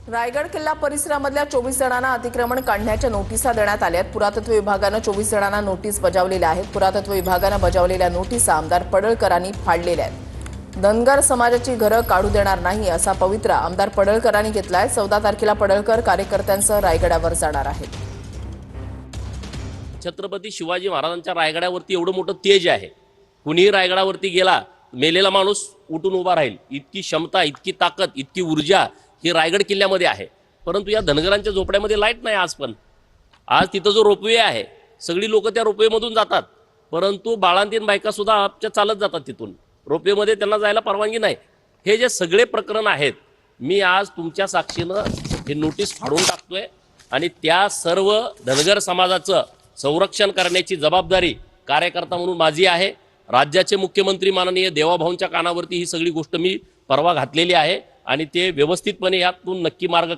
रायगड किल्ला परिसरामधल्या 24 जणांना अतिक्रमण काढण्याच्या नोटिसा देण्यात आल्या आहेत। पुरातत्व विभागानं 24 जणांना नोटीस बजावलेल्या आहेत। पुरातत्व विभागानं बजावलेल्या नोटिसा आमदार पडळकरांनी फाडलेल्या आहेत। धनगर समाजाची घरं काढू देणार नाही असा पवित्रा आमदार पडळकरांनी घेतलाय। 14 तारखेला पडळकर कार्यकर्त्यांसह रायगडावर जाणार आहेत। छत्रपती शिवाजी महाराजांच्या रायगडावरती एवढं मोठं तेज आहे, कुणीही रायगडावरती गेला मेलेला माणूस उठून उभा राहील, इतकी क्षमता, इतकी ताकद, इतकी ऊर्जा ही रायगड किल्ल्यामध्ये आहे। परंतु या धनगरांच्या झोपड्यामध्ये लाईट नाही। आज तिथं जो रोपवे आहे, सगळी लोक त्या रोपवेमधून जातात, परंतु बाळांतीन बायका सुद्धा आपच्या चालत जातात तिथून, रोपवेमध्ये त्यांना जायला परवानगी नाही। हे जे सगळे प्रकरण आहेत, मी आज तुमच्या साक्षीनं हे नोटीस फाडून टाकतोय आणि त्या सर्व धनगर समाजाचं संरक्षण करण्याची जबाबदारी कार्यकर्ता म्हणून माझी आहे। राज्याचे मुख्यमंत्री माननीय देवाभाऊंच्या कानावरती ही सगळी गोष्ट मी परवा घातलेली आहे आणि ते व्यवस्थितपणे यातून नक्की मार्ग